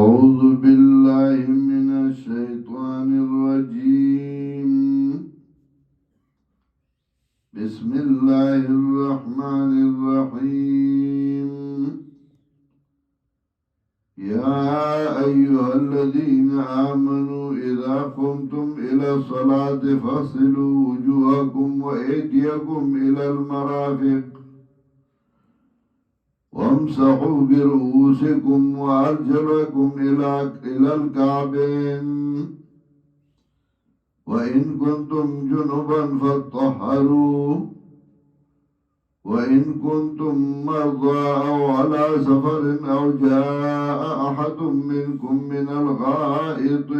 أعوذ بالله من الشيطان الرجيم. بسم الله الرحمن الرحيم. يا أيها الذين آمنوا إذا قمتم إلى الصلاة فاغسلوا وجوهكم وأيديكم إلى المرافق وامسحوا برؤوسكم وأرجلكم إلى الكعبين وإن كنتم جنبا فاطهروا وإن كنتم مرضى أو على سفر أو جاء أحد منكم من الغائط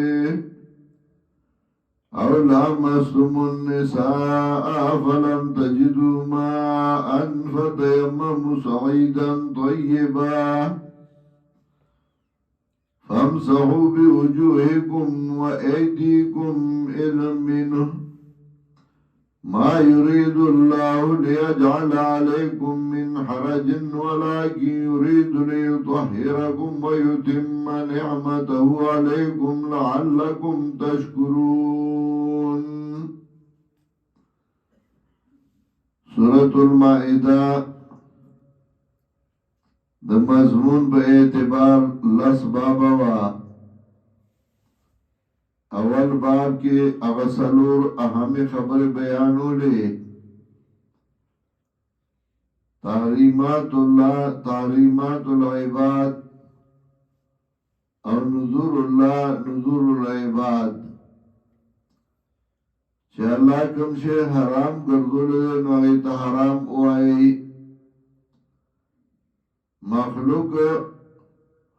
أو لامستم النساء فلم تجدوا ماء فتيمموا صعيدا طيبا فامسحوا بوجوهكم وأيديكم إلى منه ما يريد الله ليجعل عليكم من حرج ولكن يريد ليطهركم ويتم نعمته عليكم لعلكم تشكرون. سورة المائدة د مضمون په اعتبار لس بابا وا. اول باب کې اغسلور اهم خبر بیانولې تحریمات الله تحریمات العباد او نذور الله نذور العباد چې الله کوم شی حرام ګرځولې نو هغه ته حرام وایي. مخلوق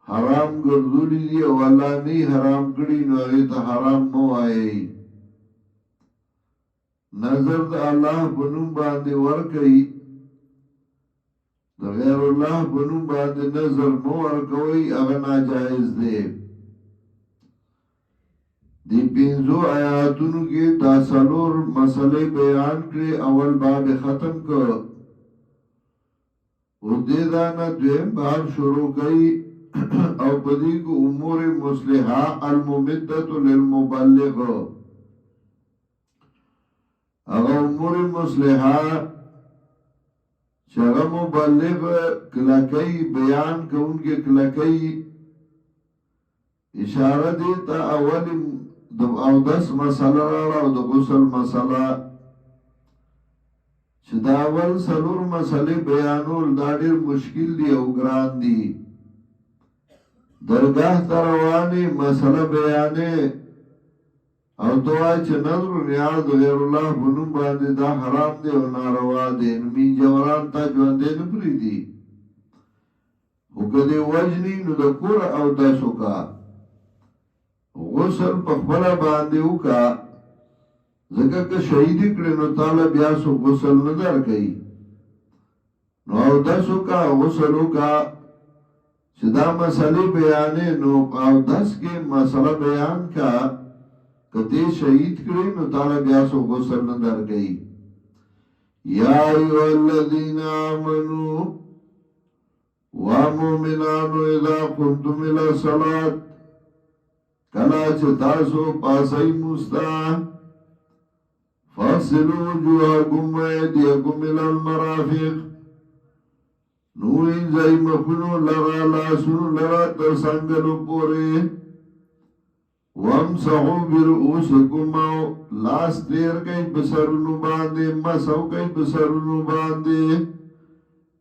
حرام ګرځولې دي او الله نه حرام کړی نو هغه ته حرام مو وایي. نظر د الله په نوم باندې ورکړي د غیر الله په نوم باندې نظر مو ورکوي هغه ناجایز دی. دی پینزو آیاتونو کې دا څلور مسئلې بیان کړې. اول باب ختم کړ او دې دا نه دویم باب شروع کړي او بدی کو امور مصلحہ الممدت للمبلغ. اگر امور مصلحہ چغه مبلغ کلکی بیان کونکي کلکی اشاره دی تا اول او 10 مسله او د غسل مسله چې دا اول سلور مسلې بیانول دا ډیر مشکل دی او ګران دی. درگاه تروانی مسله بیانې او دوای چې نظر نیاز غیر الله بنوم باندې دا حرام دی او ناروا دی. نمی جوران تا ژوندې نه پریدي او کدی وجنی نو د کور او داسو کا غسل په خپل باندې وکا ځکه که شهید کړي نو تعالی بیا سو غسل نه درکې نو او داسو کا غسل وکا چې دا مسئلې بیانې نو او داس کې مسله بیان کا کته شهید کړي نو تعالی بیا سو غسل نه درکې. یا ایها الذین آمنوا ومؤمنان اذا قمتم الى الصلاة کلا چې تاسو پاسای مستا فاغسلوا وجوهکم وایدیکم الى المرافق نو انځای مخونو لرا لاسونو لرا تر څنګهلو پورې وامسحوا برؤوسکم لاس تیر کئی بسرونو باندې مسحو کئی بسرونو باندې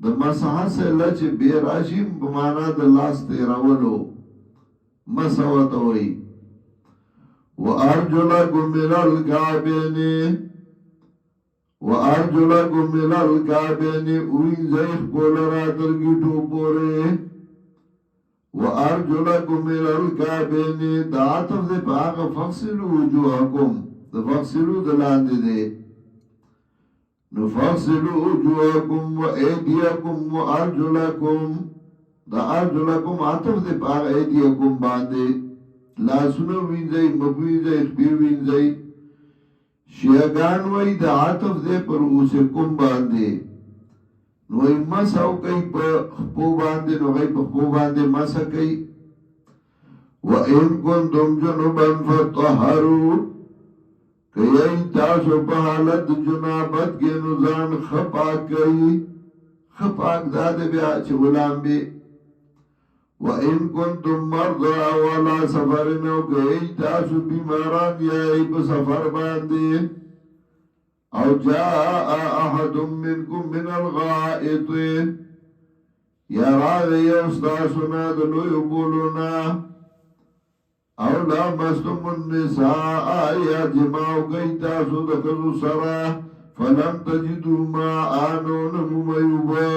د مسحه سے لچ بے راشیم بمانا د لاس تیرولو مسحو توئی وارجلکم الى الکعبین وارجلکم الى الکعبین وینځئ خپل را تر ګیټو پورې وارجلکم الى الکعبین دا عطف دې په هغه فغسلوا وجوهکم د فغسلوا د لاندې دی نو فغسلوا وجوهکم وایدیکم وارجلکم دا ارجلکم عطف دې په هغه ایدیکم باندې لاسونه وینځئ مخ وینځئ خپیر وینځئ. شیعگان وی دا عطف دے پر اوسے کم باندے نو مساو کئی پا خپو باندے نو غی پا خپو باندے مسا کئی وَإِن كُنتُمْ جُنُبًا فَطَهَّرُوا کئی تاسو په حالت جنابت کې نو ځان خپاک کوي خپاک داده بیا چې غلام بي وَإِن كُنتُمْ مَرْضَىٰ أَوْ عَلَىٰ سَفَرٍ أَوْ کئی تاسو بیماران یای په سفر باندې او جاء أحد منكم من الغائط یا راغی استاسونا دلوی بولونا او لامستم النساء یا جماو کئی تاسو دخلو سرا فلم تجدو ما آنون ممیوبا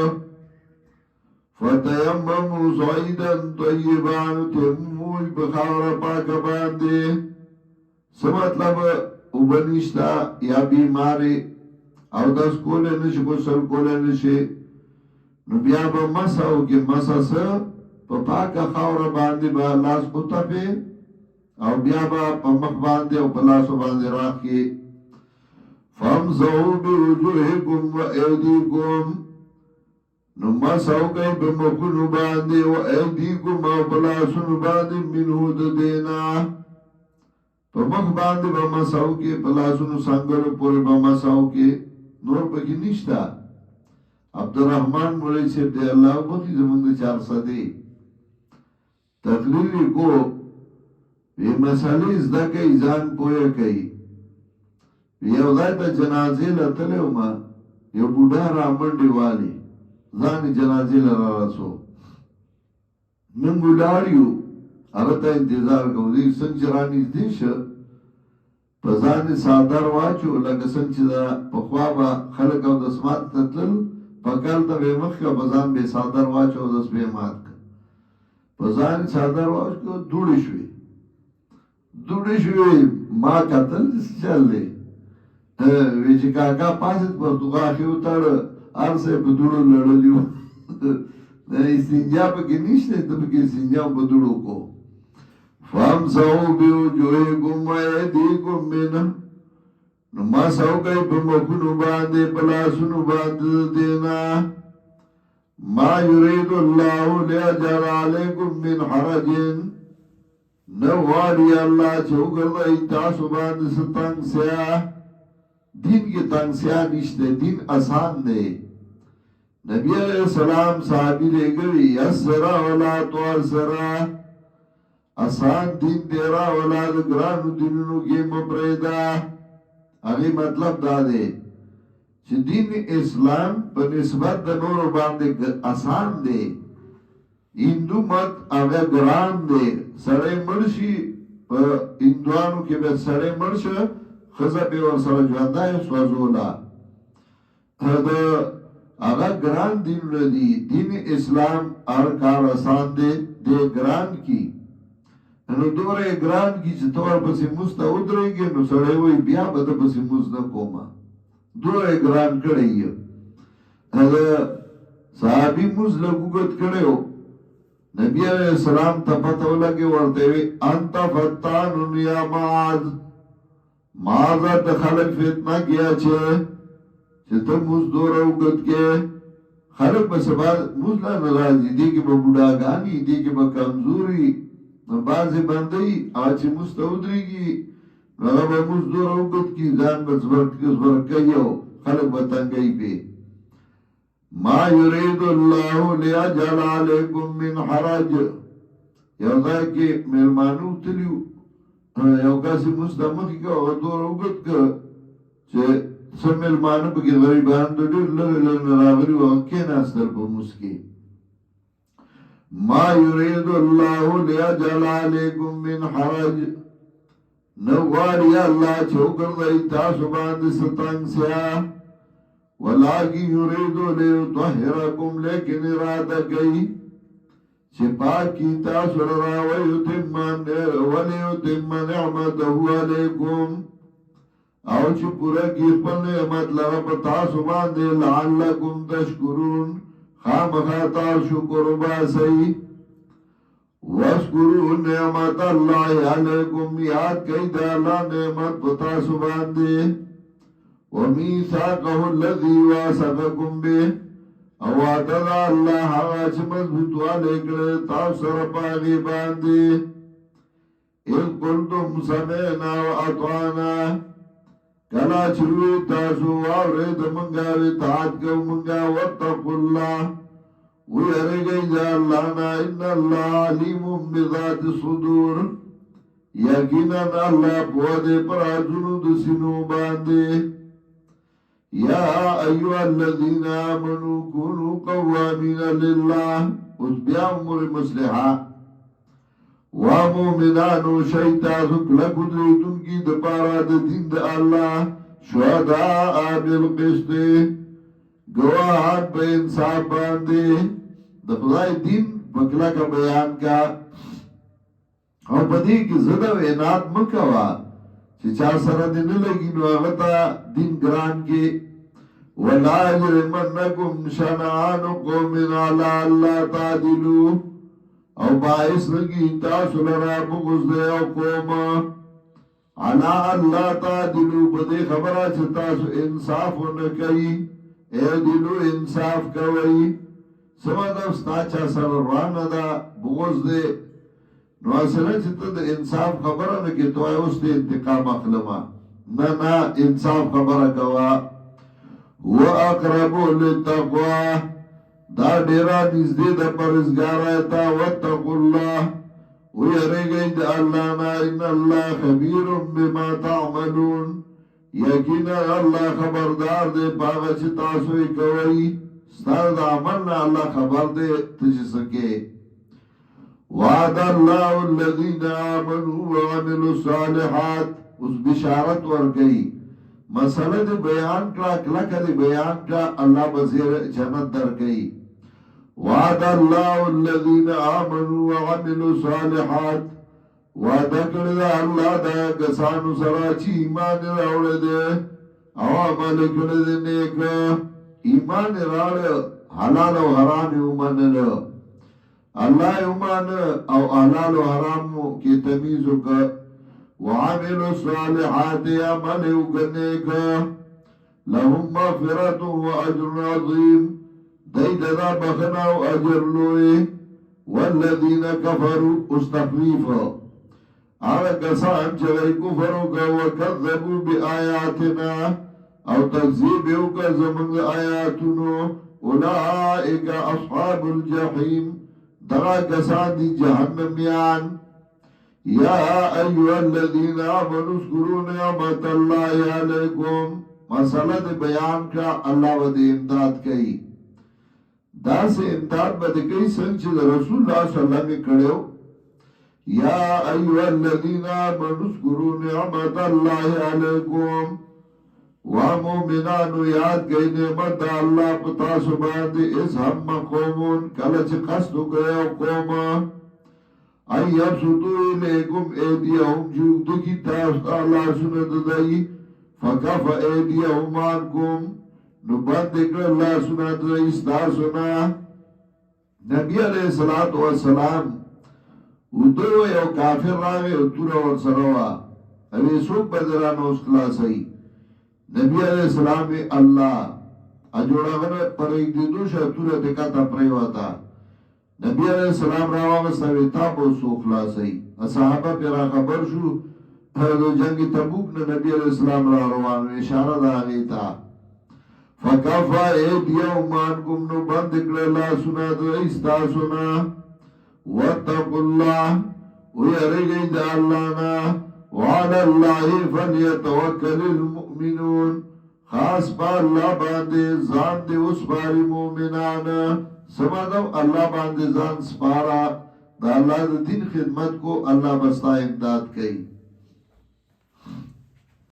فتیممو صعیدن طیبانو تیموی بخاور پاک باندے سمطلب اوبنشتا یا بیماری او دس کوله نشي غسل کوله نشي نو بیا به مساو کې مساس په پاکه خاور باندې به لاس پوتابه او بیا به په مخ باندې او په لاس باندې راخي فامزو بوجوهکم وایدیکم نو مساو کوي په مخونو باندې او ایدیکم او په لاسونو باندې منه د دینا په مخ باندې به مساو کې په لاسونو څنګه پورې به مساو کې نور پکې نشتا عبدالرحمن مولی صاحب دی الله بخي زمونږ د 400 تقریر کو وی مسالې زده کوي ځان پوهه کوي یو ځای ته جنازې لتلو ما یو بوډا را منډي والی ځان جنازې لرا راسو نن ګډاړیو هغه ته انتظار کوو دې څنګه رانی دې شه په ځان سادر واچو لکه څنګه چې دا په خوا به خلک او د سمات تتل په کال ته به مخه په ځان به سادر واچو د سپې مات په ځان سادر واچو دوړې شوې ما کتل چل دی وی چې کاکا پاسد پر دوغا خیو تړ ارسه په دوړو لړلیو د استنجا په کې نشته ته په کې استنجا په دوړو کو فامسحوا بوجوهکم وایدیکم منه نو ما ساو کوي په مخونو باندې په لاسونو باندې دینا ما یرید الله لیجعل علیکم من حرج نو غواړي الله چې وګرځي تاسو باندې ستنګ سیا دین کې تنګ سیا نشته دین آسان دی نبی علیہ السلام صحابی لګوي یسر ولا تعسر آسان دین دیرا ولاد گرانو دینونو کې مبریدا هغه مطلب دا دی چې دین اسلام په نسبت د نور باندې آسان دی هندو مت هغه ګران دی سړی مرشي په هندوانو کې به سړی مرشه خزه به ور سره ژوندای سوزولا هغه ګران دین دی دین اسلام هر کار آسان دی د ګران کی نو دوره ګران کی چې تور پسې مستا ودرېږي نو سړی وای بیا به د پسې مز نه کومه دوره ګران کړی هغه صحابي مز لګوت کړو نبی علیہ السلام ته پته ولګي ورته وی انت فتان یا معاذ معاذ ته خلق فتنه کیا چې ته مز دوره وګت کې خلق په سبا مز لا ناراضي دي کې په بډاګانی دي کې په کمزوري بعضی بندی آچی مستودریگی نغا با مزدور اوگت کی زان بزبرکیو خلق بطنگئی پی ما یرید اللہ لیجعل علیکم من حرج یو ځای کې مهرمانو تلیو یو کاسی مستمخی که او دور اوگت که چه سم مهرمانو پکی غریبان دو دیر لگل راغری وانکی ناستر پا مسکی ما يريد الله ليجعل عليكم من حرج نوغاري الله چوکر دائی تاسو باندې ستنگ سیا ولكن يريد ليطهركم لیکن ارادہ گئی چپا کی تاسو را ويتم نعمته عليكم او چی پورا کی خپل نعمت لرا پر تاسو باندې لعلكم تشکرون خامخاتا شکر باسی وَاسْكُرُوا نِعْمَةَ اللَّهِ عَلَيْكُمْ یاد کئی دا اللہ نعمت پتا سبان دے وَمِيثَاقَهُ الَّذِي وَاسَقَكُمْ بِهِ او وعدد اللہ حواج مضبوط والے کرے تاثر پاگی باندے اذ قلتم سمعنا واطعنا کلا چوی تاسو واورید منگا اطاعت کو منگا واتقوا الله ویرگئی دا اللہ نا ان اللہ علیم بذات الصدور یقینا اللہ پودے پر آجنو دسنو باندے یا ایوہ الذین آمنوا کونوا قوامین للہ اس بیا امور مسلحہ ومومنانو شیطاسو کلکو دریدن کی دپارا دین دا اللہ شہداء بالقسط گواہان پہ انصاف باندے دا خدای دین بکلا کا بیان کا اور بدی کی زدہ و اناد مکوا چی چا سردی نلگی نو اغتا دین گران کے وَلَا يَجْرِمَنَّكُمْ شَنَآنُ قَوْمٍ عَلَىٰ أَلَّا تَعْدِلُوا او باعث لگی تاسو لرا بغض دے او قوم عَلَىٰ أَلَّا تَعْدِلُوا بدی خبرہ چی تاسو انصاف نکئی اعدلو انصاف کوئی سمدف ستاچا سر روانه دا بغض دے نو اصلا چیتا دا انصاف خبره نکی تو ہے اس دے انتقام اخلما نا انصاف خبره کوا وَأَقْرَبُ لِلتَّقْوَى دا ڈیرا نزدے دا پرزگار آیتا وَاتَّقُوا اللَّهِ ویرگئی دا اللہ نا ان اللہ خبیر بما تعملون یقینا اللہ خبردار دے پاگا چی تاسوی کوئی ستار دا عملنا اللہ خبر دے تجھ سکے وعد اللہ الذین آمنوا وعملوا الصالحات اس بشارت ورگئی مسئلہ دے بیان کا کلک دے بیان کا اللہ بزیر جنت در گئی وعد اللہ الذین آمنوا وعملوا الصالحات وعدہ کردہ اللہ دا گسانو سرا چی ایمان راوڑے دے او عمل کردے نیک ایمان راوڑے حلال و حرام ایمان لے اللہ ایمان او حلال و حرام کی تمیزو کا وعملوا الصالحات عمل وگنیک لهم مغفرت و اجر عظیم دید دا بخنا و اجر لوئی والذین کفروا استخفیف آغا کسان چگئی کفرو کا وکذبوا بی آیاتنا او تکذیبیو کا زمنگ آیاتنو اولئک اصحاب الجحیم دغا کسان دی جہنمیان یا ایوہ الذین آمنوا اذکروا نعمت اللہ علیکم مسئلہ دے بیان کا اللہ و دے امداد کئی دا سے امداد با دے کئی سنگ چیز رسول اللہ صلی اللہ علیہ وسلم کڑیو یا ایوہ الذین آمنوا اذکروا نعمت اللہ علیکم ومومنانو یاد گئی نعمت اللہ پتا سبان دے اس ہم قومون کلچ قصدو گئے قوم ایب سدو الیکم ایدیہم جوگدو کی تاستا اللہ سند دائی فکف ایدیہم آنکم نو بند اکر اللہ سند دائی ستاسونا نبی علیہ السلام ادو یو کافر راوے اتورا ورسروا اوی سوک بدرانو اس کلاسائی نبی علیہ السلام اللہ اجوڑا غنہ پر ایک دیدوش اتورا دکاتا پریواتا نبی علیہ السلام راوغستوی تابو سو خلاصی اصحابہ پیرا خبر شو دو جنگ تبوک نے نبی علیہ السلام را روانو اشارہ دا آگیتا فکفا ایدیہم عنکم نو بند اکڑے اللہ سنا دو ایستا سنا واتقوا اللہ ویرگئی دا اللہ نا وعلى الله فليتوكل المؤمنون خاص پا اللہ باندے زان دے اس باری مومنان سمادو اللہ باندے زان سپارا دا اللہ دا دین خدمت کو اللہ بستا امداد کئی